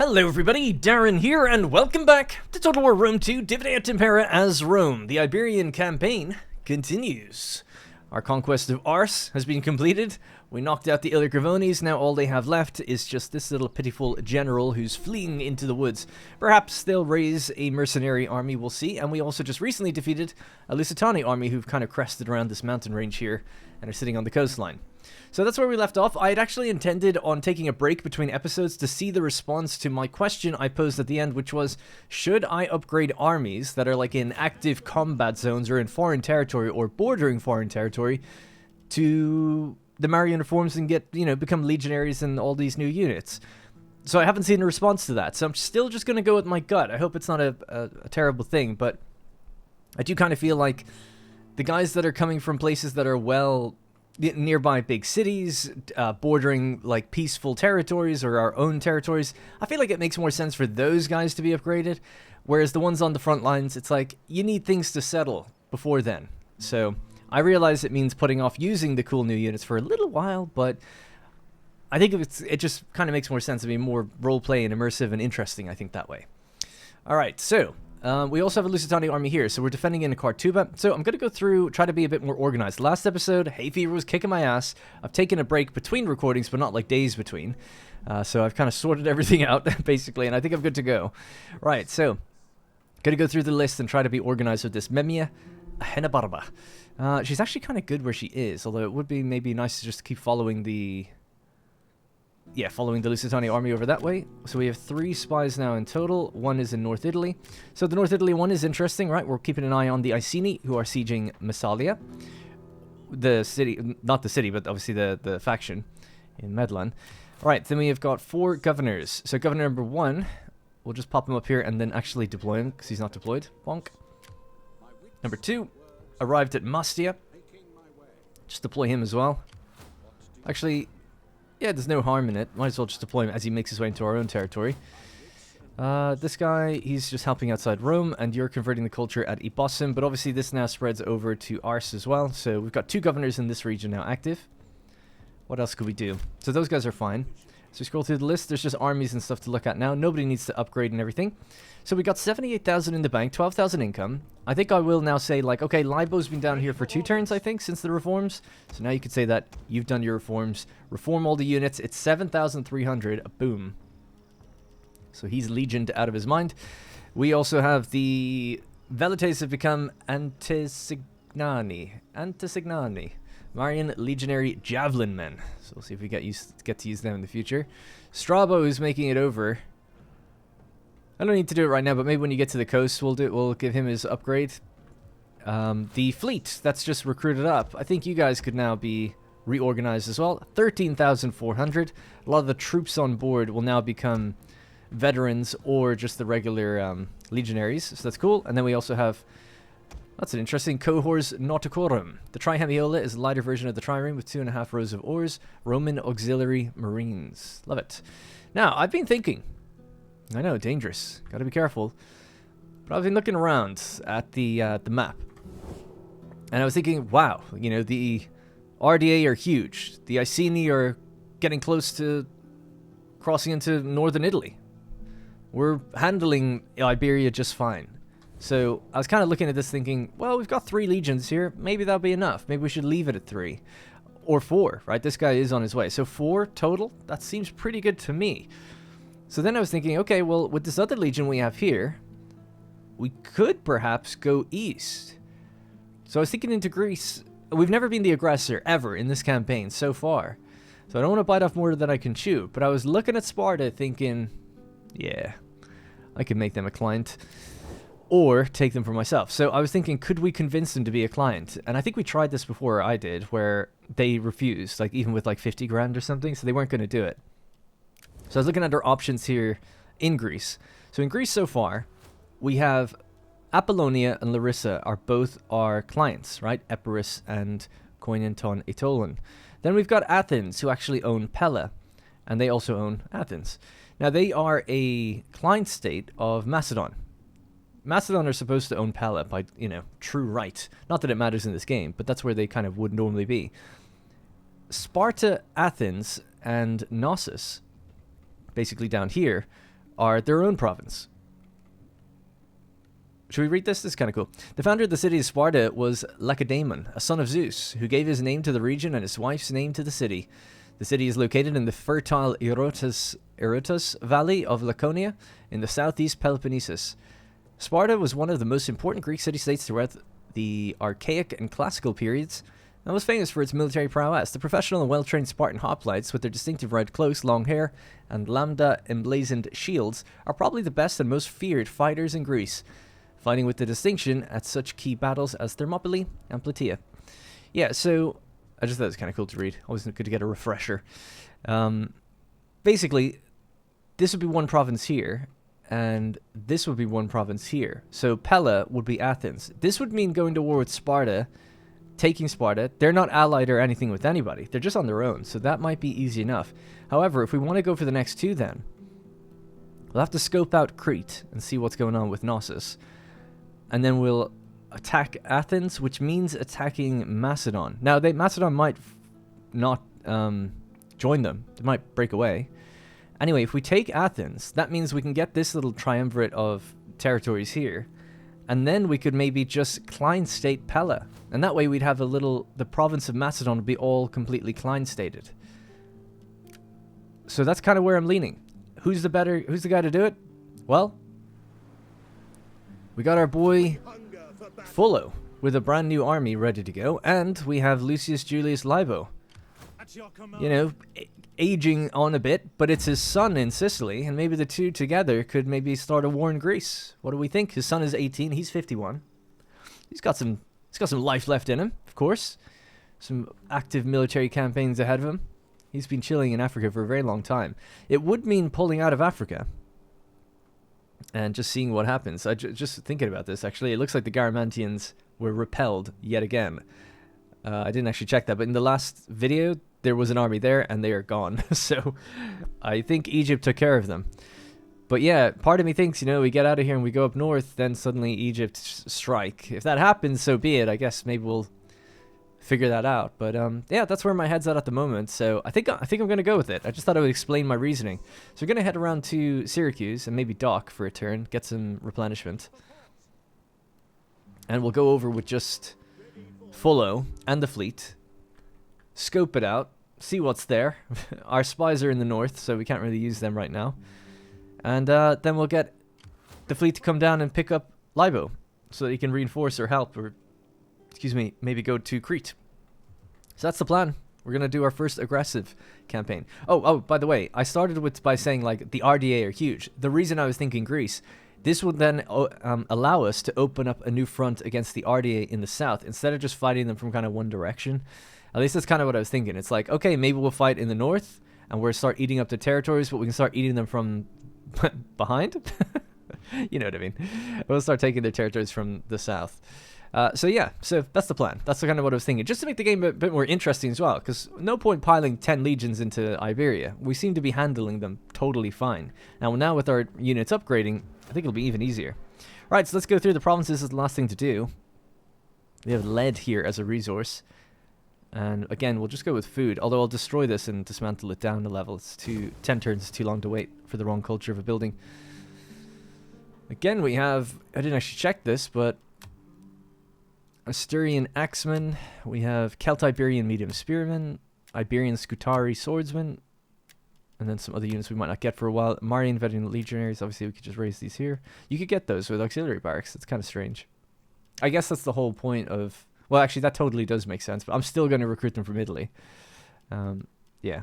Hello everybody, Darren here, and welcome back to Total War Rome 2, Dividend Impera as Rome. The Iberian campaign continues. Our conquest of Ars has been completed. We knocked out the Illygravones. Now all they have left is just this little pitiful general who's fleeing into the woods. Perhaps they'll raise a mercenary army, we'll see. And we also just recently defeated a Lusitani army who've kind of crested around this mountain range here and are sitting on the coastline. So that's where we left off. I had actually intended on taking a break between episodes to see the response to my question I posed at the end, which was, should I upgrade armies that are like in active combat zones or in foreign territory or bordering foreign territory to the Marian reforms and get, become legionaries and all these new units? So I haven't seen a response to that. So I'm still just going to go with my gut. I hope it's not a terrible thing, but I do kind of feel like the guys that are coming from places that are nearby big cities, bordering like peaceful territories or our own territories, I feel like it makes more sense for those guys to be upgraded, whereas the ones on the front lines, it's like you need things to settle before then. So I realize it means putting off using the cool new units for a little while, but I think it just kind of makes more sense to be more roleplay and immersive and interesting, I think, that way. Alright, so we also have a Lusitani army here, so we're defending in Kartuba. So I'm going to go through, try to be a bit more organized. Last episode, hay fever was kicking my ass. I've taken a break between recordings, but not like days between. So I've kind of sorted everything out, basically, and I think I'm good to go. Right, so going to go through the list and try to be organized with this. Memia Henabarba. She's actually kind of good where she is, although it would be maybe nice to just keep following the Lusitani army over that way. So we have 3 spies now in total. 1 is in North Italy. So the North Italy one is interesting, right? We're keeping an eye on the Iceni, who are sieging Massalia. The city, not the city, but obviously the faction in Medlan. Alright, then we have got 4 governors. So governor number 1, we'll just pop him up here and then actually deploy him, because he's not deployed. Bonk. Number 2, arrived at Mastia. Just deploy him as well. Actually, yeah, there's no harm in it. Might as well just deploy him as he makes his way into our own territory. This guy, he's just helping outside Rome, and you're converting the culture at Ibosim, but obviously this now spreads over to Ars as well, so we've got 2 governors in this region now active. What else could we do? So those guys are fine. So we scroll through the list, there's just armies and stuff to look at now. Nobody needs to upgrade and everything. So we got 78,000 in the bank, 12,000 income. I think I will now say, like, okay, Libo's been down here for 2 turns, I think, since the reforms. So now you could say that you've done your reforms. Reform all the units. It's 7,300. Boom. So he's legioned out of his mind. We also have the Velites have become Antesignani. Marian legionary javelin men. So we'll see if we get to use them in the future. Strabo is making it over. I don't need to do it right now, but maybe when you get to the coast, we'll give him his upgrade. The fleet that's just recruited up, I think you guys could now be reorganized as well. 13,400. A lot of the troops on board will now become veterans or just the regular legionaries, so that's cool. And then we also have, that's an interesting, Cohors Nauticorum. The Trihemiola is a lighter version of the trireme with 2.5 rows of oars. Roman auxiliary marines. Love it. Now, I've been thinking, I know, dangerous. Gotta be careful. But I've been looking around at the map. And I was thinking, wow, the RDA are huge. The Iceni are getting close to crossing into northern Italy. We're handling Iberia just fine. So I was kind of looking at this thinking, well, we've got 3 legions here. Maybe that'll be enough. Maybe we should leave it at 3. Or 4, right? This guy is on his way. So 4 total? That seems pretty good to me. So then I was thinking, okay, well, with this other legion we have here, we could perhaps go east. So I was thinking into Greece. We've never been the aggressor, ever, in this campaign so far. So I don't want to bite off more than I can chew. But I was looking at Sparta thinking, yeah, I could make them a client. Or take them for myself. So I was thinking, could we convince them to be a client? And I think we tried this before, I did, where they refused, like even with like 50 grand or something, so they weren't going to do it. So I was looking at our options here in Greece. So in Greece so far, we have Apollonia and Larissa are both our clients, right? Epirus and Koinonton Aetolon. Then we've got Athens, who actually own Pella, and they also own Athens. Now they are a client state of Macedon. Macedon are supposed to own Pella by, true right. Not that it matters in this game, but that's where they kind of would normally be. Sparta, Athens, and Knossos, basically down here, are their own province. Should we read this? This is kind of cool. The founder of the city of Sparta was Lacedaemon, a son of Zeus, who gave his name to the region and his wife's name to the city. The city is located in the fertile Eurotas Valley of Laconia in the southeast Peloponnesus. Sparta was one of the most important Greek city-states throughout the Archaic and Classical periods, and was famous for its military prowess. The professional and well-trained Spartan hoplites, with their distinctive red cloaks, long hair, and lambda emblazoned shields, are probably the best and most feared fighters in Greece, fighting with the distinction at such key battles as Thermopylae and Plataea. Yeah, so I just thought it was kind of cool to read. Always good to get a refresher. Basically, this would be one province here, and this would be one province here. So Pella would be Athens. This would mean going to war with Sparta, taking Sparta. They're not allied or anything with anybody. They're just on their own, so that might be easy enough. However, if we want to go for the next two then, we'll have to scope out Crete and see what's going on with Knossos. And then we'll attack Athens, which means attacking Macedon. Now, Macedon might not join them. They might break away. Anyway, if we take Athens, that means we can get this little triumvirate of territories here. And then we could maybe just Klein-state Pella. And that way we'd have the province of Macedon would be all completely Klein-stated. So that's kind of where I'm leaning. Who's the guy to do it? Well, we got our boy Fullo with a brand new army ready to go, and we have Lucius Julius Libo. You know, aging on a bit, but it's his son in Sicily, and maybe the two together could maybe start a war in Greece. What do we think? His son is 18, he's 51. He's got some life left in him, of course. Some active military campaigns ahead of him. He's been chilling in Africa for a very long time. It would mean pulling out of Africa and just seeing what happens. Just thinking about this, actually, it looks like the Garamantians were repelled yet again. I didn't actually check that, but in the last video, there was an army there, and they are gone. So I think Egypt took care of them. But yeah, part of me thinks, you know, we get out of here and we go up north, then suddenly Egypt strike. If that happens, so be it. I guess maybe we'll figure that out. But yeah, that's where my head's at the moment. So I think I'm going to go with it. I just thought I would explain my reasoning. So we're going to head around to Syracuse and maybe dock for a turn, get some replenishment. And we'll go over with just Fullo and the fleet, scope it out, see what's there. Our spies are in the north, so we can't really use them right now. And then we'll get the fleet to come down and pick up Libo, so that he can reinforce or help, or, excuse me, maybe go to Crete. So that's the plan. We're going to do our first aggressive campaign. Oh, by the way, I started by saying, like, the RDA are huge. The reason I was thinking Greece, this would then allow us to open up a new front against the RDA in the south, instead of just fighting them from kind of one direction. At least that's kind of what I was thinking. It's like, okay, maybe we'll fight in the north, and we'll start eating up the territories, but we can start eating them from behind? You know what I mean. We'll start taking their territories from the south. So yeah, so that's the plan. That's kind of what I was thinking. Just to make the game a bit more interesting as well, because no point piling 10 legions into Iberia. We seem to be handling them totally fine. Now with our units upgrading, I think it'll be even easier. Right, so let's go through the provinces as the last thing to do. We have lead here as a resource. And again, we'll just go with food, although I'll destroy this and dismantle it down a level. 10 turns is too long to wait for the wrong culture of a building. Again, we have, I didn't actually check this, but Asturian axemen, we have Celt-Iberian medium spearmen, Iberian Scutari swordsmen, and then some other units we might not get for a while. Marian veteran legionaries, obviously we could just raise these here. You could get those with auxiliary barracks. It's kind of strange. I guess that's the whole point of... Well, actually, that totally does make sense, but I'm still going to recruit them from Italy. Yeah.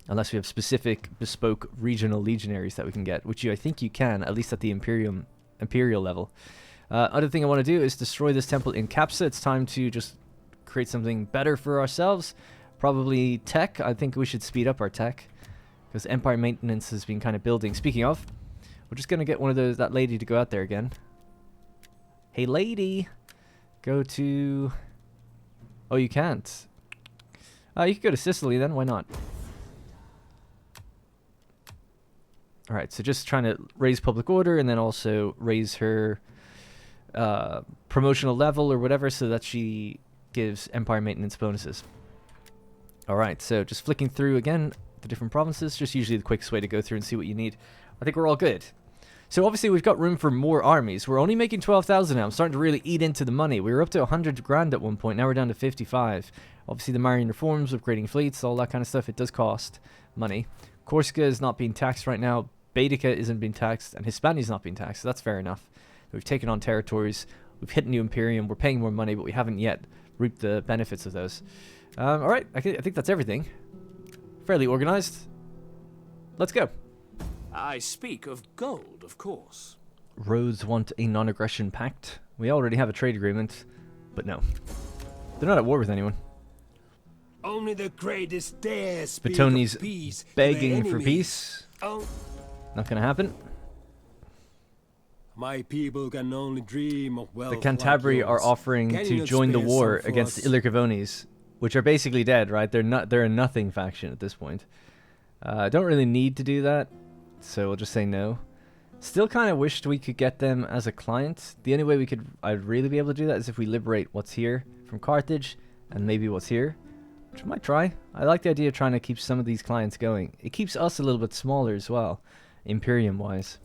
Unless we have specific, bespoke regional legionaries that we can get, which I think you can, at least at the Imperial level. Other thing I want to do is destroy this temple in Capsa. It's time to just create something better for ourselves. Probably tech. I think we should speed up our tech, because Empire maintenance has been kind of building. Speaking of, we're just going to get that lady to go out there again. Hey, lady! Go to... Oh, you can't. You could go to Sicily then. Why not? Alright, so just trying to raise public order and then also raise her promotional level or whatever so that she gives Empire maintenance bonuses. Alright, so just flicking through again. the different provinces. Just usually the quickest way to go through and see what you need. I think we're all good. So obviously we've got room for more armies. We're only making 12,000 now. I'm starting to really eat into the money. We were up to 100 grand at one point. Now we're down to 55. Obviously the Marian reforms, upgrading fleets, all that kind of stuff. It does cost money. Corsica is not being taxed right now. Baetica isn't being taxed. And Hispania's not being taxed. So that's fair enough. We've taken on territories. We've hit New Imperium. We're paying more money, but we haven't yet reaped the benefits of those. All right. I think that's everything. Fairly organized. Let's go. I speak of gold, of course. Rhodes want a non-aggression pact. We already have a trade agreement, but no. They're not at war with anyone. Only the greatest dare speak Batoni's of peace to begging their for enemies. peace. Oh, Not gonna happen. my people can only dream of wealth. The Cantabri like are yours. offering Can you to not join the spare war some for against us? the Illyricovones, which are basically dead, right? They're a nothing faction at this point. I don't really need to do that, so we'll just say no. Still kind of wished we could get them as a client. The only way I'd really be able to do that is if we liberate what's here from Carthage and maybe what's here, which we might try. I like the idea of trying to keep some of these clients going. It keeps us a little bit smaller as well, Imperium-wise.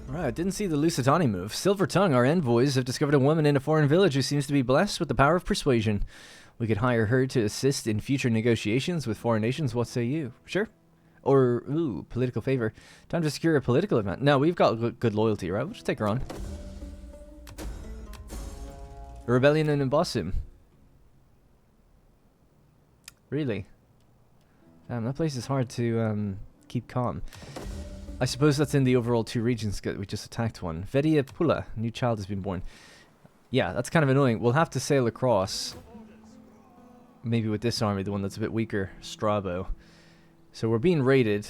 Alright, didn't see the Lusitani move. Silver Tongue, our envoys, have discovered a woman in a foreign village who seems to be blessed with the power of persuasion. We could hire her to assist in future negotiations with foreign nations. What say you? Sure. Or, ooh, political favor. Time to secure a political event. No, we've got good loyalty, right? We'll just take her on. A rebellion in Imbossum. Really? Damn, that place is hard to keep calm. I suppose that's in the overall 2 regions. We just attacked one. Vedia Pula, new child has been born. Yeah, that's kind of annoying. We'll have to sail across. Maybe with this army, the one that's a bit weaker. Strabo. So we're being raided.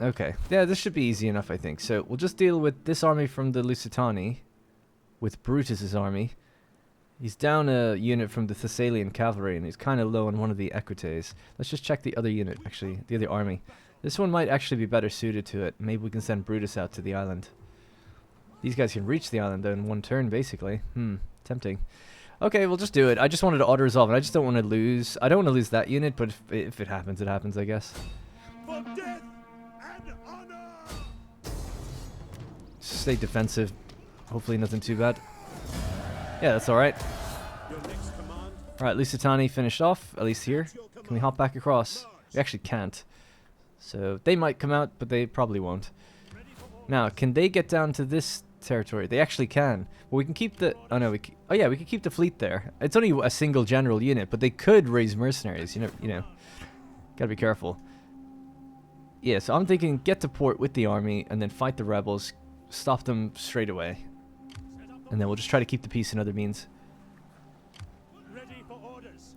Okay. Yeah, this should be easy enough, I think. So we'll just deal with this army from the Lusitani. With Brutus's army. He's down a unit from the Thessalian cavalry, and he's kind of low on one of the Equites. Let's just check the other unit, actually. The other army. This one might actually be better suited to it. Maybe we can send Brutus out to the island. These guys can reach the island, though, in one turn, basically. Tempting. Okay, we'll just do it. I just wanted to auto-resolve, and I just don't want to lose. I don't want to lose that unit, but if it happens, it happens, I guess. For death and honor. Stay defensive. Hopefully nothing too bad. Yeah, that's alright. Alright, Lusitani finished off, at least here. Can we hop back across? We actually can't. So, they might come out, but they probably won't. Now, can they get down to this territory? They actually can. Well, we can keep the... Oh, no, oh, yeah, we can keep the fleet there. It's only a single general unit, but they could raise mercenaries. You know. Gotta be careful. Yeah, so I'm thinking get to port with the army, and then fight the rebels. Stop them straight away. And then we'll just try to keep the peace in other means.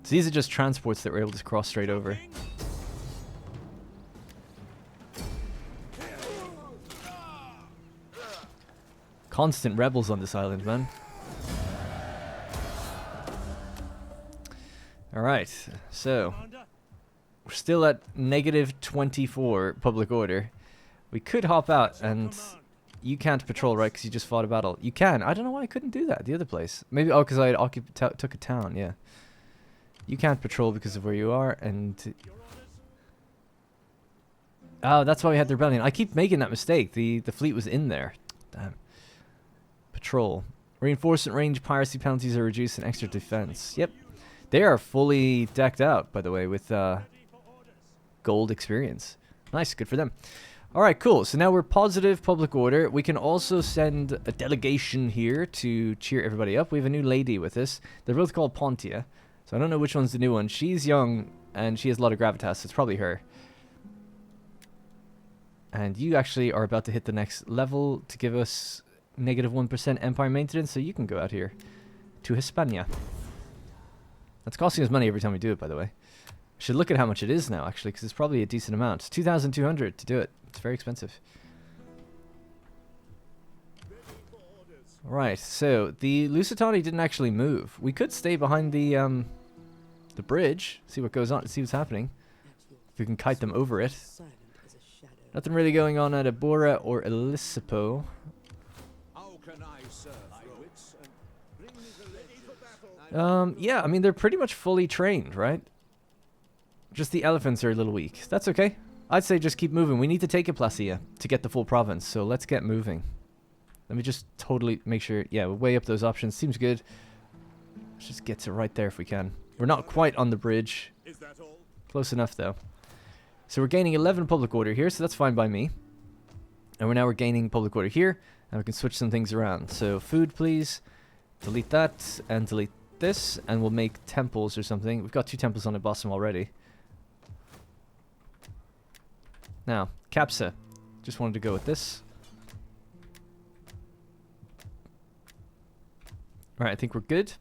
So these are just transports that we're able to cross straight over. Constant rebels on this island, man. Alright, so we're still at -24 public order. We could hop out, and you can't patrol, right, because you just fought a battle. You can. I don't know why I couldn't do that, the other place. Maybe, oh, because I had took a town, yeah. You can't patrol because of where you are, and... Oh, that's why we had the rebellion. I keep making that mistake. The fleet was in there. Damn. Patrol. Reinforcement range, piracy penalties are reduced, and extra defense. Yep. They are fully decked out, by the way, with gold experience. Nice, good for them. Alright, cool. So now we're positive public order. We can also send a delegation here to cheer everybody up. We have a new lady with us. They're both called Pontia. So I don't know which one's the new one. She's young, and she has a lot of gravitas, so it's probably her. And you actually are about to hit the next level to give us -1% empire maintenance, so you can go out here to Hispania. That's costing us money every time we do it, by the way. I should look at how much it is now, actually, because it's probably a decent amount. It's 2,200 to do it. It's very expensive. Right, so the Lusitani didn't actually move. We could stay behind the bridge, see what goes on, see what's happening. If we can kite them over it. Nothing really going on at Abora or Elisipo. Yeah, I mean, they're pretty much fully trained, right? Just the elephants are a little weak. That's okay. I'd say just keep moving. We need to take a Placia to get the full province, so let's get moving. Let me just totally make sure. Yeah, we'll weigh up those options. Seems good. Let's just get to right there if we can. We're not quite on the bridge. Close enough, though. So we're gaining 11 public order here, so that's fine by me. And we're gaining public order here, and we can switch some things around. So food, please. Delete that, and delete this, and we'll make temples or something. We've got 2 temples on the bottom already. Now, Capsa. Just wanted to go with this. Alright, I think we're good.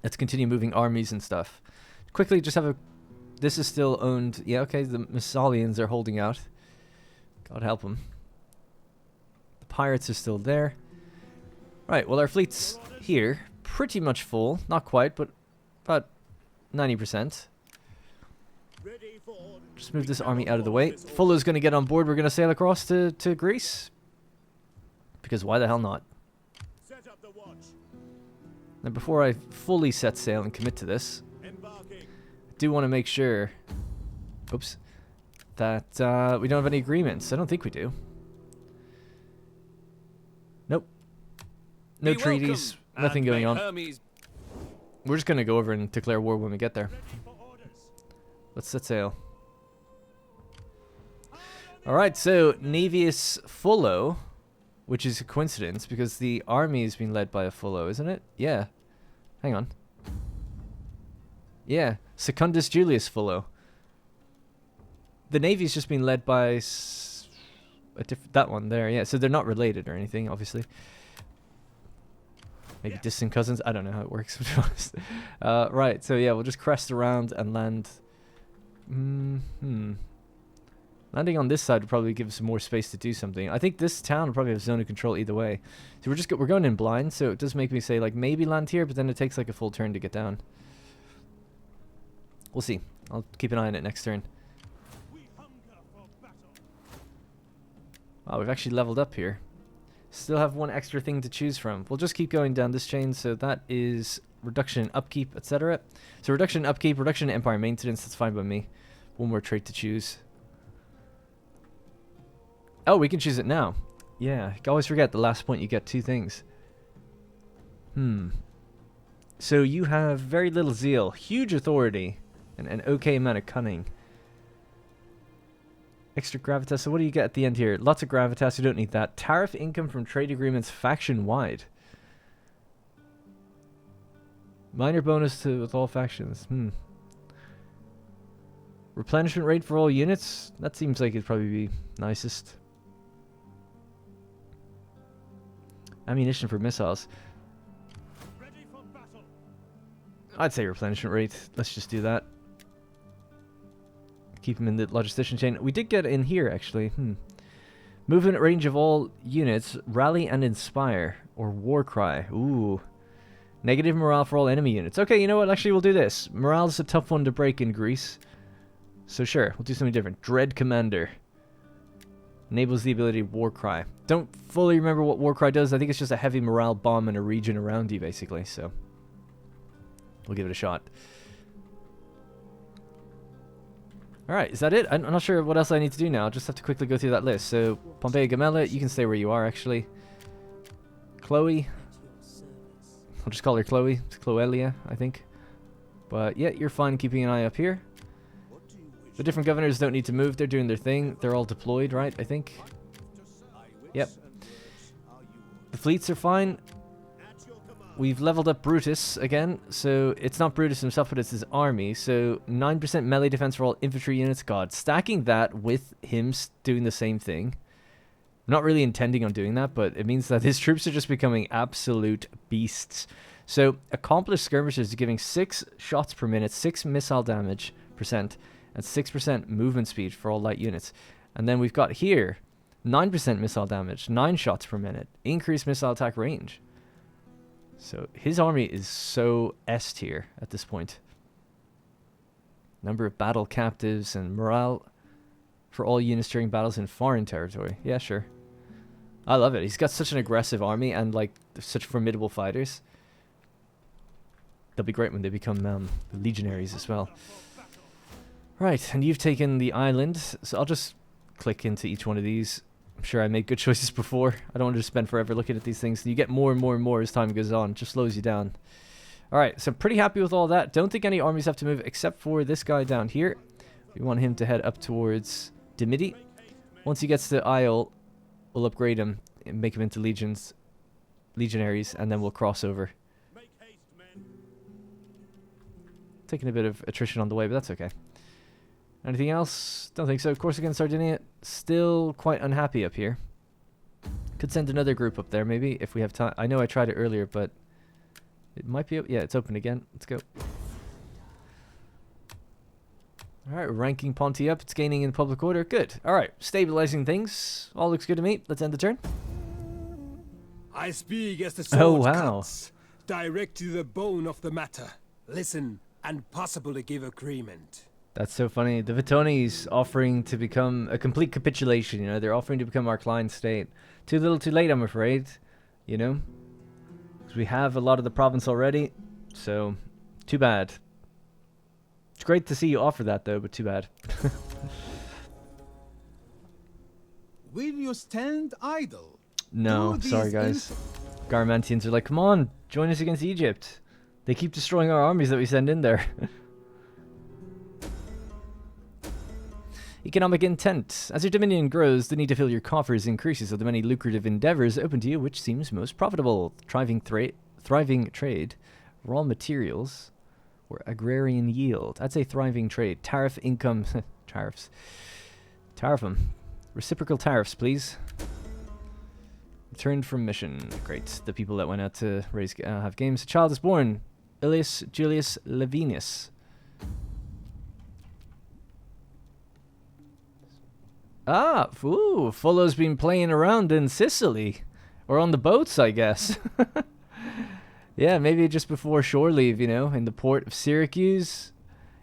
Let's continue moving armies and stuff. Quickly, just have a... This is still owned... Yeah, okay, the Massalians are holding out. God help them. The pirates are still there. Right, well, our fleet's here. Pretty much full. Not quite, but about 90%. Just move this army out of the way. Fullo's going to get on board. We're going to sail across to Greece. Because why the hell not? Now, before I fully set sail and commit to this, I do want to make sure... Oops. That we don't have any agreements. I don't think we do. Nope. No treaties. Nothing going on. We're just going to go over and declare war when we get there. Let's set sail. Alright, so Navius Fullo, which is a coincidence because the army is being led by a Fullo, isn't it? Yeah. Hang on. Yeah, Secundus Julius Fullo. The navy's just been led by that one there, yeah. So they're not related or anything, obviously. Maybe distant cousins. I don't know how it works, to be honest. Right, so yeah, we'll just crest around and land. Landing on this side would probably give us some more space to do something. I think this town will probably have zone of control either way. So we're going in blind, so it does make me say like maybe land here, but then it takes like a full turn to get down. We'll see. I'll keep an eye on it next turn. Wow, we've actually leveled up here. Still have one extra thing to choose from. We'll just keep going down this chain. So that is reduction in upkeep, etc. So reduction in upkeep, reduction in empire maintenance. That's fine by me. One more trait to choose. Oh, we can choose it now. Yeah, you always forget the last point you get 2 things. So you have very little zeal, huge authority, and an okay amount of cunning. Extra gravitas. So what do you get at the end here? Lots of gravitas. You don't need that. Tariff income from trade agreements faction-wide. Minor bonus to with all factions. Replenishment rate for all units. That seems like it'd probably be nicest. Ammunition for missiles. I'd say replenishment rate. Let's just do that. Keep them in the logistician chain. We did get in here, actually. Movement range of all units. Rally and inspire. Or war cry. Ooh. Negative morale for all enemy units. Okay, you know what? Actually, we'll do this. Morale is a tough one to break in Greece. So sure, we'll do something different. Dread Commander. Enables the ability of war cry. Don't fully remember what war cry does. I think it's just a heavy morale bomb in a region around you, basically. So we'll give it a shot. Alright, is that it? I'm not sure what else I need to do now. I'll just have to quickly go through that list. So, Pompeii Gamella, you can stay where you are, actually. Chloe. I'll just call her Chloe. It's Chloelia, I think. But, yeah, you're fine keeping an eye up here. The different governors don't need to move. They're doing their thing. They're all deployed, right? I think. Yep. The fleets are fine. We've leveled up Brutus again, so it's not Brutus himself, but it's his army. So 9% melee defense for all infantry units. God, stacking that with him doing the same thing. I'm not really intending on doing that, but it means that his troops are just becoming absolute beasts. So accomplished skirmishers is giving 6 shots per minute, 6 missile damage percent, and 6% movement speed for all light units. And then we've got here 9% missile damage, 9 shots per minute, increased missile attack range. So his army is so S tier at this point. Number of battle captives and morale for all units during battles in foreign territory. Yeah, sure. I love it. He's got such an aggressive army and like such formidable fighters. They'll be great when they become legionaries as well. Right, and you've taken the island, so I'll just click into each one of these. I'm sure I made good choices before. I don't want to just spend forever looking at these things. You get more and more and more as time goes on. It just slows you down. Alright, so pretty happy with all that. Don't think any armies have to move except for this guy down here. We want him to head up towards Dimity. Once he gets to Isle, we'll upgrade him and make him into legionaries, and then we'll cross over. Taking a bit of attrition on the way, but that's okay. Anything else? Don't think so. Of course, against Sardinia, still quite unhappy up here. Could send another group up there, maybe, if we have time. I know I tried it earlier, but it might be... Yeah, it's open again. Let's go. Alright, ranking Ponty up. It's gaining in public order. Good. Alright, stabilizing things. All looks good to me. Let's end the turn. I speak as the sword wow. cuts, direct to the bone of the matter. Listen, and possible to give agreement. That's so funny. The Vitonis offering to become a complete capitulation, you know. They're offering to become our client state. Too little too late, I'm afraid. You know? Because we have a lot of the province already. So, too bad. It's great to see you offer that, though, but too bad. Will you stand idle? No, sorry guys. Garmantians are like, come on, join us against Egypt. They keep destroying our armies that we send in there. Economic intent. As your dominion grows, the need to fill your coffers increases with the many lucrative endeavors open to you, which seems most profitable. Thriving trade, raw materials, or agrarian yield. I'd say thriving trade. Tariff income. Tariffs. Tariff them. Reciprocal tariffs, please. Returned from mission. Great. The people that went out to raise have games. A child is born. Ilius Julius Laevinus. Ah, ooh, Fullo's been playing around in Sicily. Or on the boats, I guess. Yeah, maybe just before shore leave, you know, in the port of Syracuse.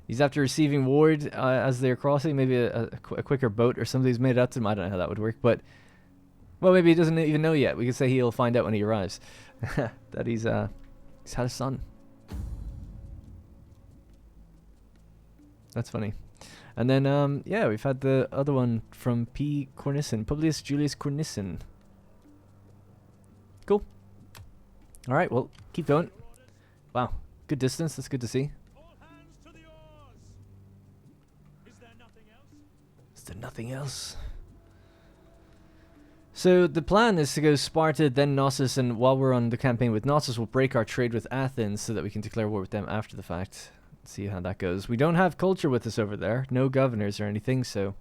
He's after receiving ward as they're crossing. Maybe a quicker boat or something's made out to him. I don't know how that would work, but... Well, maybe he doesn't even know yet. We could say he'll find out when he arrives. That he's had a son. That's funny. And then, yeah, we've had the other one from P. Cornissen. Publius Julius Cornissen. Cool. Alright, well, keep going. Wow, good distance. That's good to see. Is there nothing else? So the plan is to go Sparta, then Knossos, and while we're on the campaign with Knossos, we'll break our trade with Athens so that we can declare war with them after the fact. Let's see how that goes. We don't have culture with us over there. No governors or anything, so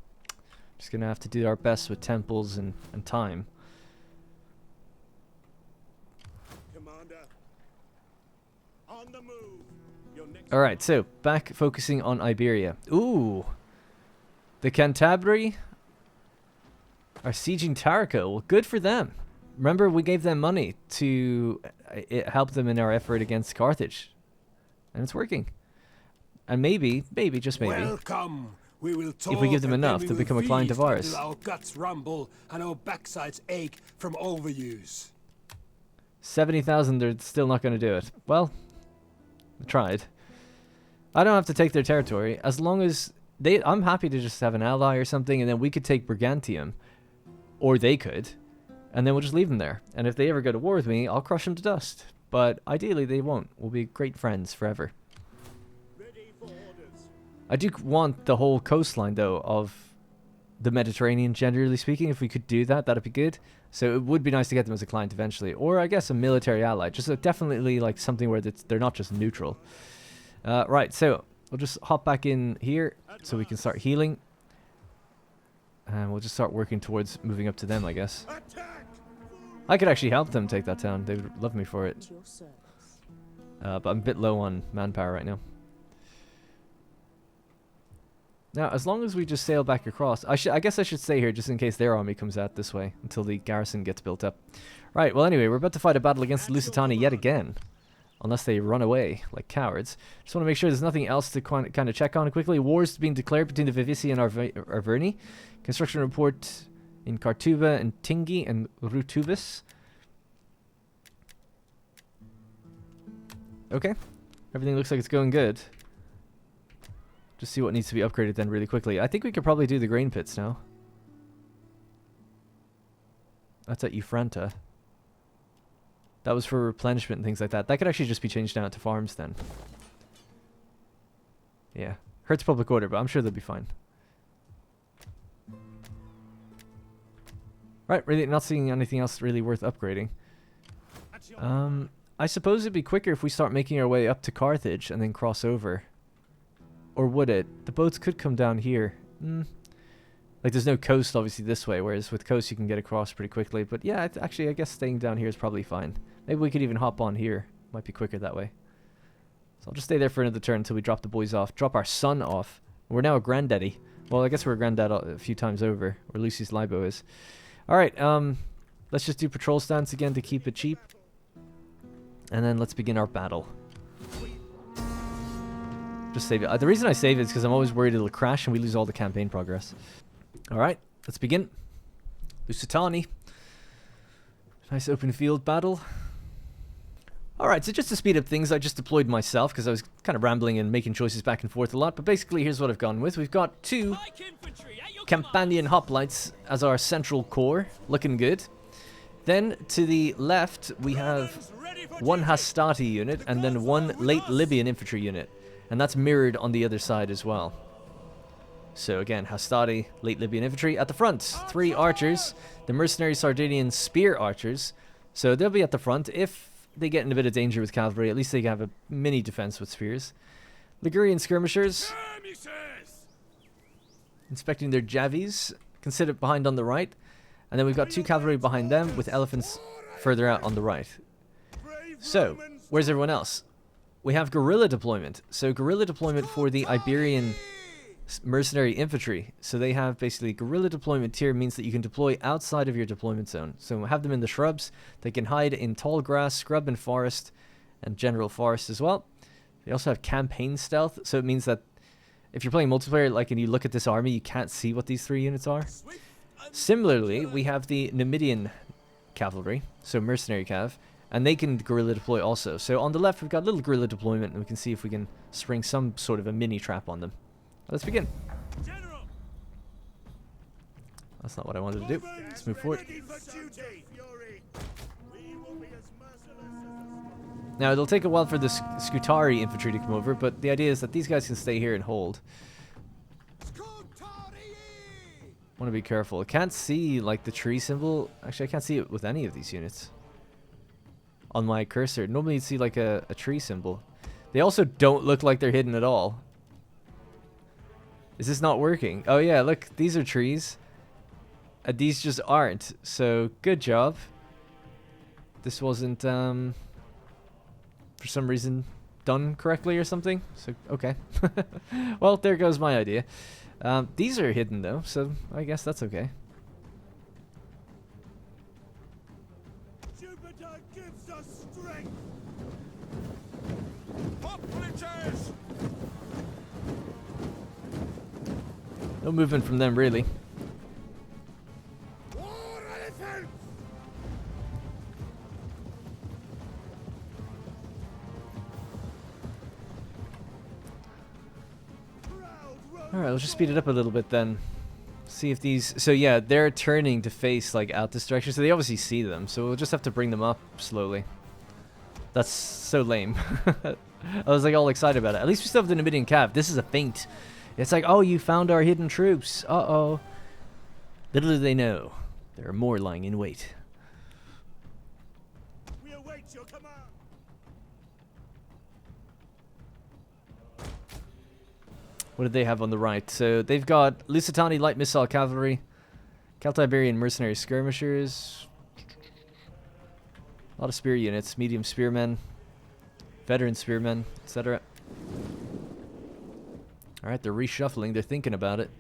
just going to have to do our best with temples and time. Commander, on the move. Alright, so back focusing on Iberia. Ooh! The Cantabri are sieging Tarico. Well, good for them. Remember, we gave them money to help them in our effort against Carthage. And it's working. And maybe, just maybe, Welcome. We will talk, if we give them and then enough we to will become a client of feast ours. until our guts rumble and our backsides ache from overuse. 70,000, they're still not going to do it. Well, I tried. I don't have to take their territory. As long as I'm happy to just have an ally or something, and then we could take Brigantium. Or they could. And then we'll just leave them there. And if they ever go to war with me, I'll crush them to dust. But ideally, they won't. We'll be great friends forever. I do want the whole coastline, though, of the Mediterranean, generally speaking. If we could do that, that'd be good. So it would be nice to get them as a client eventually. Or, I guess, a military ally. Just definitely like something where they're not just neutral. Right, so we'll just hop back in here so we can start healing. And we'll just start working towards moving up to them, I guess. I could actually help them take that town. They would love me for it. But I'm a bit low on manpower right now. Now, as long as we just sail back across... I guess I should stay here just in case their army comes out this way until the garrison gets built up. Right, well anyway, we're about to fight a battle against the Lusitani yet again. Unless they run away like cowards. Just want to make sure there's nothing else to kind of check on quickly. War's being declared between the Vici and our Veni. Construction report in Kartuba and Tingi and Rutubis. Okay. Everything looks like it's going good. Just see what needs to be upgraded then really quickly. I think we could probably do the grain pits now. That's at Euphranta. That was for replenishment and things like that. That could actually just be changed down to farms then. Yeah. Hurts public order, but I'm sure they'll be fine. Right, really not seeing anything else really worth upgrading. I suppose it'd be quicker if we start making our way up to Carthage and then cross over. Or would it? The boats could come down here. Like, there's no coast, obviously, this way, whereas with coast you can get across pretty quickly. But yeah, actually, I guess staying down here is probably fine. Maybe we could even hop on here. Might be quicker that way. So I'll just stay there for another turn until we drop the boys off. Drop our son off. We're now a granddaddy. Well, I guess we're a granddad a few times over, where Lucy's Libo is. Alright, let's just do patrol stance again to keep it cheap. And then let's begin our battle. Just save it. The reason I save it is because I'm always worried it'll crash and we lose all the campaign progress. Alright, let's begin. Lusitani. Nice open field battle. Alright, so just to speed up things, I just deployed myself because I was kind of rambling and making choices back and forth a lot. But basically, here's what I've gone with. We've got 2 Campanian hoplites as our central core. Looking good. Then, to the left, we have 1 Hastati unit and then 1 late Libyan infantry unit. And that's mirrored on the other side as well. So again, Hastati, late Libyan infantry. At the front, 3 archers. The mercenary Sardinian spear archers. So they'll be at the front. If they get in a bit of danger with cavalry, at least they can have a mini defense with spears. Ligurian skirmishers. Inspecting their javies. Can sit it behind on the right. And then we've got 2 cavalry behind them with elephants further out on the right. So, where's everyone else? We have guerrilla deployment. So guerrilla deployment for the Iberian mercenary infantry. So they have basically guerrilla deployment tier means that you can deploy outside of your deployment zone. So have them in the shrubs. They can hide in tall grass, scrub and forest, and general forest as well. They also have campaign stealth. So it means that if you're playing multiplayer, like, and you look at this army, you can't see what these 3 units are. Similarly, we have the Numidian cavalry, so mercenary cav, and they can guerrilla deploy also. So on the left, we've got a little guerrilla deployment, and we can see if we can spring some sort of a mini trap on them. Let's begin. That's not what I wanted to do. Let's move forward. Now, it'll take a while for the Scutari infantry to come over, but the idea is that these guys can stay here and hold. Want to be careful. I can't see, like, the tree symbol. Actually, I can't see it with any of these units. On my cursor. Normally you'd see, like, a tree symbol. They also don't look like they're hidden at all. Is this not working? Oh, yeah, look. These are trees. These just aren't. So, good job. This wasn't, for some reason, done correctly or something. So, okay. Well, there goes my idea. These are hidden though, so I guess that's okay. Jupiter gives us strength. No movement from them really. Alright, let's just speed it up a little bit then. See if these... So yeah, they're turning to face, like, out this direction, so they obviously see them. So we'll just have to bring them up slowly. That's so lame. I was, like, all excited about it. At least we still have the Numidian Cav. This is a feint. It's like, oh, you found our hidden troops. Uh-oh. Little do they know, there are more lying in wait. We await your command. What did they have on the right? So they've got Lusitani light missile cavalry, Celtiberian mercenary skirmishers, a lot of spear units, medium spearmen, veteran spearmen, etc. Alright, they're reshuffling, they're thinking about it.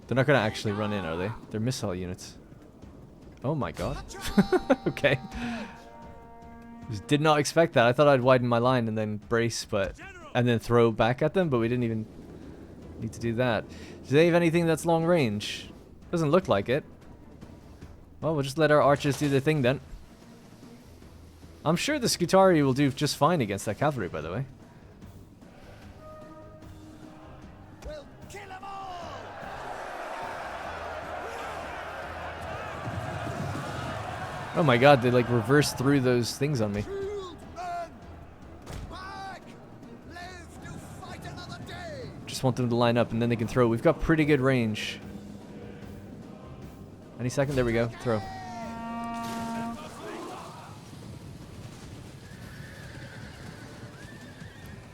They're not going to actually run in, are they? They're missile units. Oh my god. Okay. Just did not expect that. I thought I'd widen my line and then brace, and then throw back at them, but we didn't even need to do that. Do they have anything that's long range? Doesn't look like it. Well, we'll just let our archers do their thing then. I'm sure the Scutari will do just fine against that cavalry, by the way. We'll kill 'em all! Oh my god, they like reversed through those things on me. Shield men! Back! Live to fight another day! Just want them to line up and then they can throw. We've got pretty good range. Any second, there we go. Throw.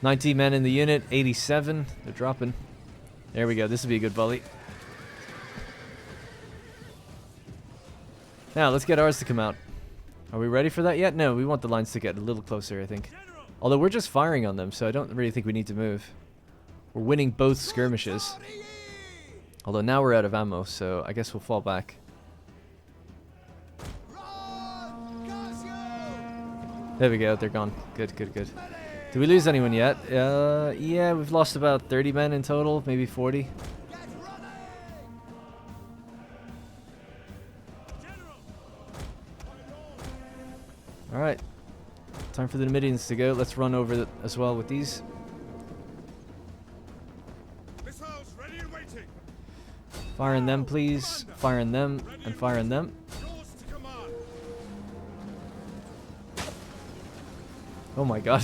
"90 men in the unit, 87. They're dropping. There we go. This would be a good volley. Now, let's get ours to come out. Are we ready for that yet? No, we want the lines to get a little closer, I think. Although we're just firing on them, so I don't really think we need to move. We're winning both skirmishes. Although now we're out of ammo, so I guess we'll fall back. There we go. They're gone. Good, good, good. Did we lose anyone yet? Yeah, we've lost about 30 men in total, maybe 40. Alright. Time for the Numidians to go. Let's run over as well with these. Missiles ready and waiting. Fire in them, please. Fire in them, and fire in them. Yours to command. Oh my god.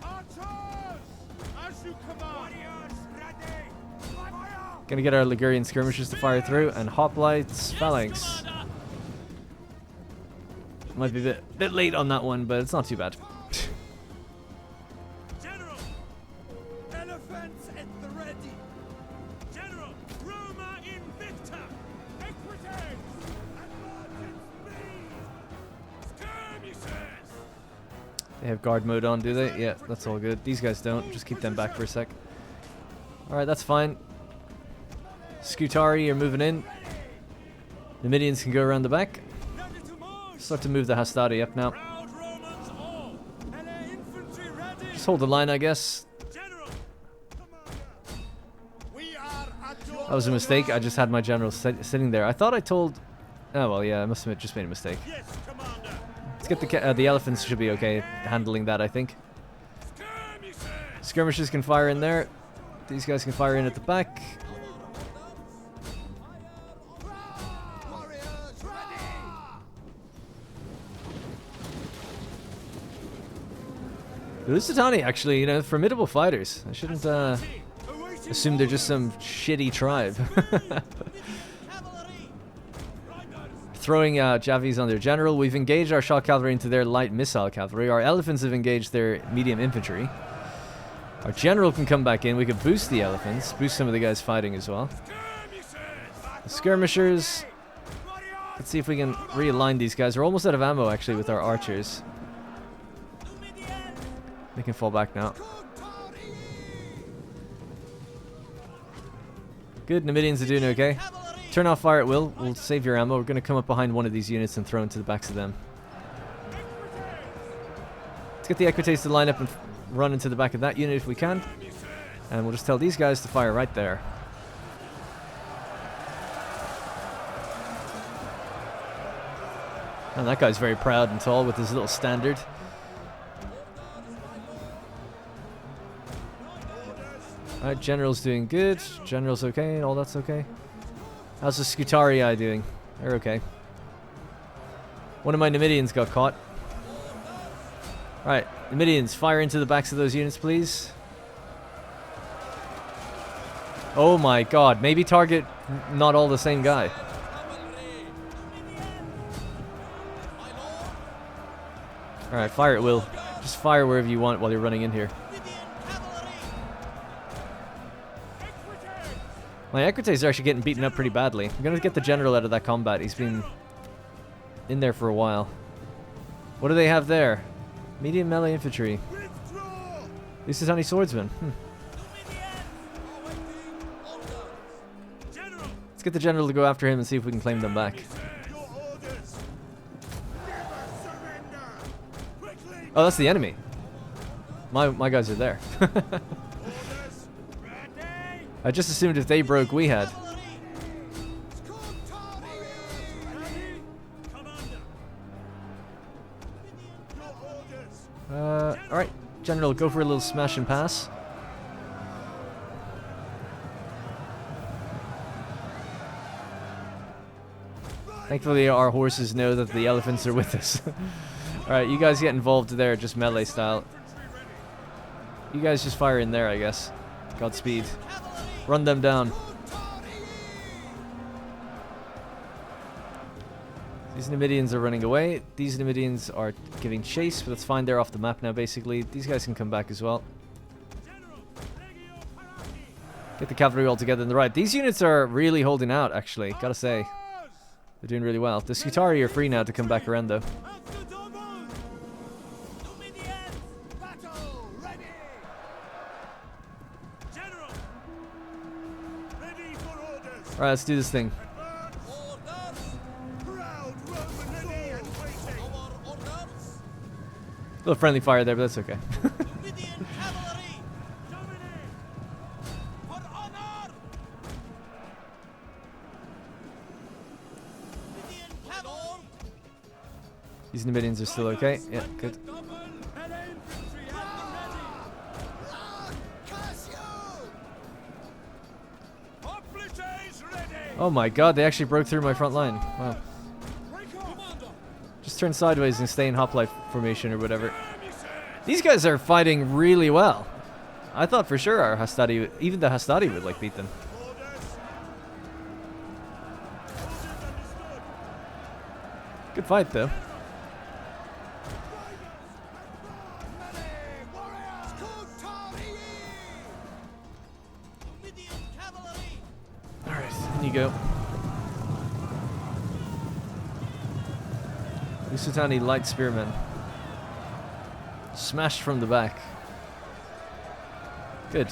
Archers! As you command. Warriors ready. Fire! Gonna get our Ligurian skirmishers to fire through, and hoplites, phalanx. Might be a bit late on that one, but it's not too bad. General! Elephants at the ready. General! Roma invicta! Equites! Advance in speed! Skirmishers! They have guard mode on, do they? Yeah, that's all good. These guys don't. Just keep them back for a sec. Alright, that's fine. Scutari are moving in. The Numidians can go around the back. Ready to march! Start to move the Hastati up now. Proud Romans all! And their infantry ready! Just hold the line, I guess. General! Commander! We are at your That was a mistake. I just had my general sitting there. I thought I told... Oh, well, yeah, I must have just made a mistake. Yes, Commander! Let's get the elephants should be okay handling that, I think. Skirmishers! Skirmishers can fire in there. These guys can fire in at the back. Warriors ready! The Lusitani, actually, you know, formidable fighters. I shouldn't assume they're just some shitty tribe. Throwing Javis on their general. We've engaged our shock cavalry into their light missile cavalry. Our elephants have engaged their medium infantry. Our general can come back in. We could boost the elephants, boost some of the guys fighting as well. The skirmishers. Let's see if we can realign these guys. We're almost out of ammo, actually, with our archers. They can fall back now. Good, Numidians are doing okay. Turn off fire at will. We'll save your ammo. We're going to come up behind one of these units and throw into the backs of them. Let's get the Equites to line up and run into the back of that unit if we can. And we'll just tell these guys to fire right there. And that guy's very proud and tall with his little standard. Alright, General's doing good. General's okay. All that's okay. How's the Scutarii doing? They're okay. One of my Numidians got caught. Alright, Numidians, fire into the backs of those units, please. Oh my god, maybe target not all the same guy. Alright, fire at will. Just fire wherever you want while you're running in here. My Equites are actually getting beaten up pretty badly. I'm gonna get the general out of that combat. He's been in there for a while. What do they have there? Medium melee infantry. This is honey swordsman. Let's get the general to go after him and see if we can claim them back. Oh, that's the enemy. My guys are there. I just assumed if they broke, we had. Alright, General, go for a little smash and pass. Thankfully, our horses know that the elephants are with us. Alright, you guys get involved there, just melee style. You guys just fire in there, I guess. Godspeed. Run them down. These Numidians are running away. These Numidians are giving chase, but that's fine. They're off the map now, basically. These guys can come back as well. Get the cavalry all together in the right. These units are really holding out, actually. Gotta say. They're doing really well. The Scutari are free now to come back around, though. Alright, let's do this thing. A little friendly fire there, but that's okay. These Numidians are still okay. Yeah, good. Oh my god, they actually broke through my front line. Wow. Just turn sideways and stay in hoplite formation or whatever. These guys are fighting really well. I thought for sure our Hastati, even the Hastati would like beat them. Good fight though. Alright, in you go. Lusitani light spearmen. Smashed from the back. Good.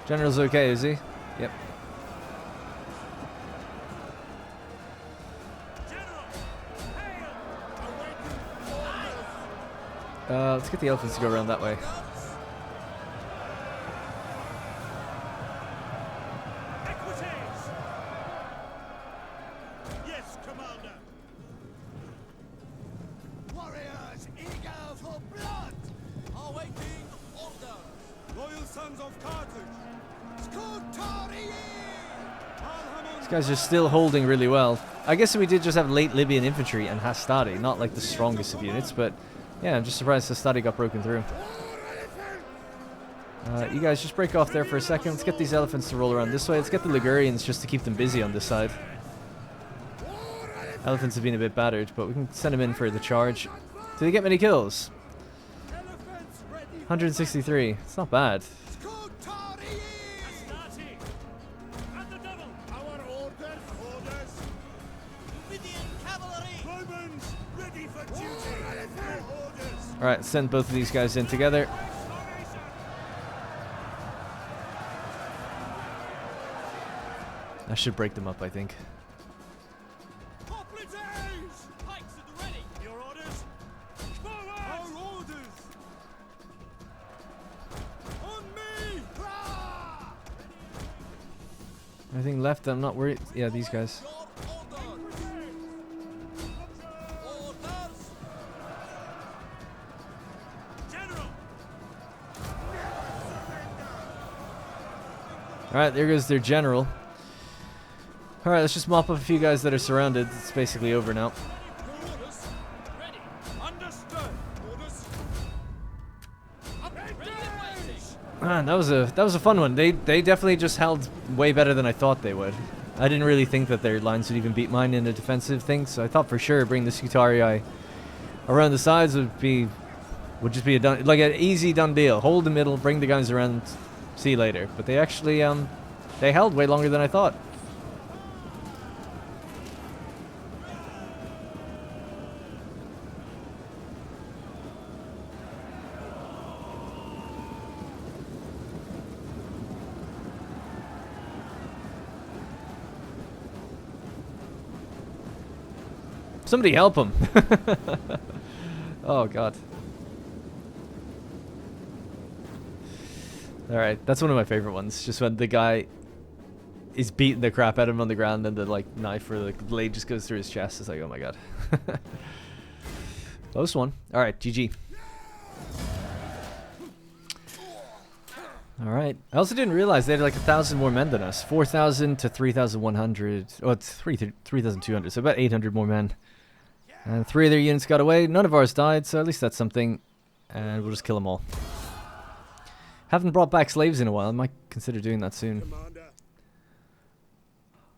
General's okay, is he? Yep. Let's get the elephants to go around that way. Yes, Commander. Warriors eager for blood, awaiting orders. Loyal sons of Carthage. These guys are still holding really well. I guess we did just have late Libyan infantry and Hastati, not like the strongest of units, but yeah, I'm just surprised Hastati got broken through. You guys just break off there for a second. Let's get these elephants to roll around this way. Let's get the Ligurians just to keep them busy on this side. Elephants have been a bit battered, but we can send them in for the charge. Did they get many kills? 163. It's not bad. Alright, send both of these guys in together. I should break them up, I think. Anything left? I'm not worried. Yeah, these guys. Alright, there goes their general. Alright, let's just mop up a few guys that are surrounded. It's basically over now. Man, that was a fun one. They definitely just held way better than I thought they would. I didn't really think that their lines would even beat mine in a defensive thing, so I thought for sure bring the Scutari around the sides would just be an easy done deal. Hold the middle, bring the guys around, see you later. But they actually they held way longer than I thought. Somebody help him. Oh god. Alright, that's one of my favorite ones. Just when the guy he's beating the crap out of him on the ground, and the like knife or the blade just goes through his chest. It's like, oh my god. Close one. Alright, GG. Alright. I also didn't realize they had like 1,000 more men than us. 4,000 to 3,100. Oh, it's 3,200. So about 800 more men. And 3 of their units got away. None of ours died, so at least that's something. And we'll just kill them all. Haven't brought back slaves in a while. I might consider doing that soon. Commander.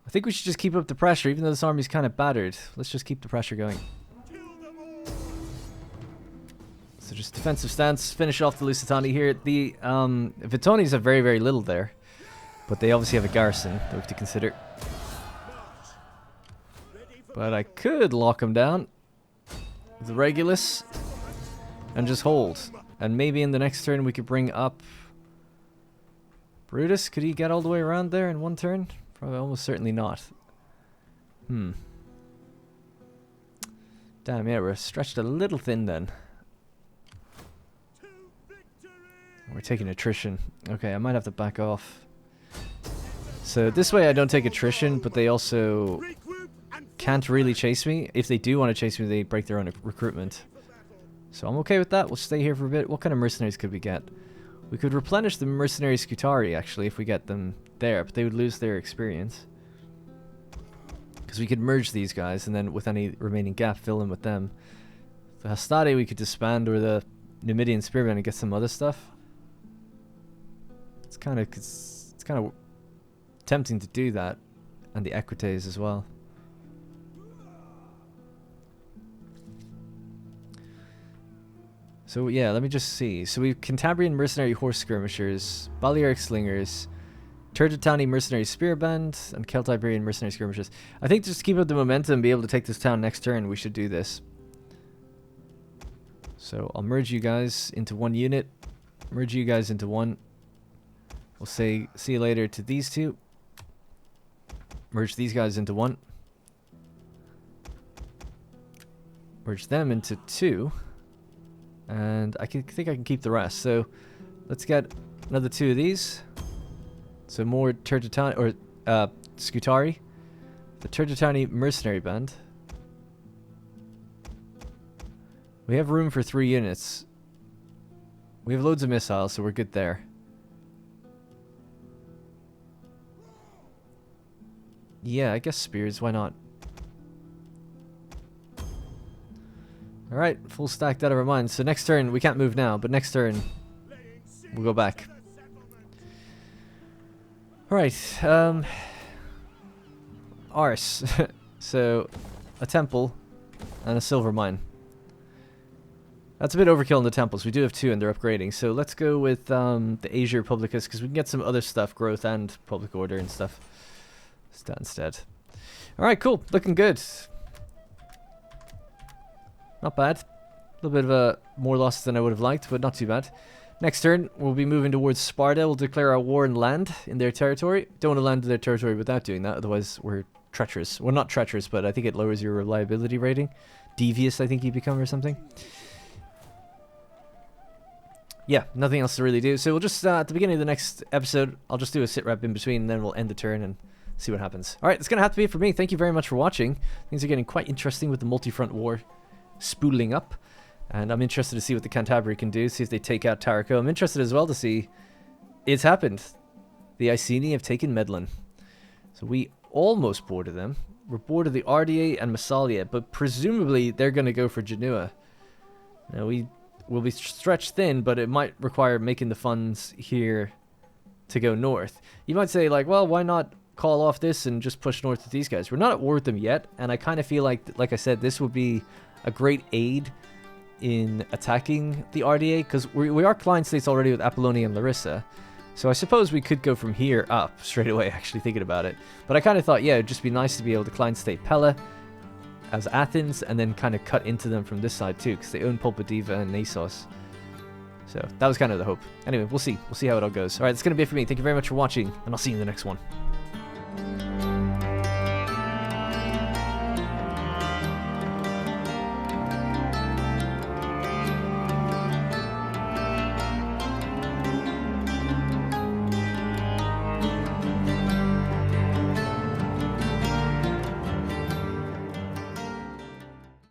I think we should just keep up the pressure, even though this army's kind of battered. Let's just keep the pressure going. Kill them all. So just defensive stance, finish off the Lusitani here. The Vitonis have very, very little there. But they obviously have a garrison that we have to consider. But I could lock them down with the Regulus and just hold. And maybe in the next turn we could bring up Brutus. Could he get all the way around there in one turn? Probably almost certainly not. Damn, yeah, we're stretched a little thin then. We're taking attrition. Okay, I might have to back off. So this way I don't take attrition, but they also can't really chase me. If they do want to chase me, they break their own recruitment. So I'm okay with that. We'll stay here for a bit. What kind of mercenaries could we get? We could replenish the mercenary Scutari, actually, if we get them there, but they would lose their experience. Because we could merge these guys, and then with any remaining gap, fill in with them. The Hastati we could disband, or the Numidian Spearmen, and get some other stuff. It's kind of tempting to do that, and the Equites as well. So yeah, let me just see. So we have Cantabrian mercenary horse skirmishers, Balearic slingers, Turtotani mercenary spearband, and Celt-Iberian mercenary skirmishers. I think just to keep up the momentum and be able to take this town next turn, we should do this. So I'll merge you guys into one unit, merge you guys into one. We'll say see you later to these two. Merge these guys into one. Merge them into two. And I think I can keep the rest. So let's get another 2 of these. So more Turtotani or Scutari. The Turtotani mercenary band. We have room for 3 units. We have loads of missiles, so we're good there. Yeah, I guess spears, why not? Alright, full stacked out of our minds. So next turn, we can't move now, but next turn, we'll go back. Alright, Ars. So, a temple and a silver mine. That's a bit overkill in the temples. We do have 2 and they're upgrading. So let's go with the Asia Republicus, because we can get some other stuff, growth and public order and stuff. Instead. Alright, cool. Looking good. Not bad. A little bit of a more losses than I would have liked, but not too bad. Next turn, we'll be moving towards Sparta. We'll declare our war and land in their territory. Don't want to land in their territory without doing that, otherwise we're treacherous. Well, not treacherous, but I think it lowers your reliability rating. Devious, I think you become, or something. Yeah, nothing else to really do. So we'll just, at the beginning of the next episode, I'll just do a sit rep in between, and then we'll end the turn and see what happens. Alright, that's going to have to be it for me. Thank you very much for watching. Things are getting quite interesting with the multi-front war spooling up. And I'm interested to see what the Cantabria can do, see if they take out Taraco. I'm interested as well to see it's happened. The Iceni have taken Medlin. So we almost boarded them. We're boarded the RDA and Massalia, but presumably they're going to go for Genoa. Now we will be stretched thin, but it might require making the funds here to go north. You might say, like, well, why not call off this and just push north with these guys? We're not at war with them yet, and I kind of feel like I said, this would be a great aid in attacking the RDA, because we are client states already with Apollonia and Larissa. So I suppose we could go from here up straight away, actually thinking about it. But I kind of thought, yeah, it'd just be nice to be able to client state Pella as Athens, and then kind of cut into them from this side too, because they own Pulpa Diva and Nasos. So that was kind of the hope. Anyway, we'll see. We'll see how it all goes. Alright, that's going to be it for me. Thank you very much for watching, and I'll see you in the next one.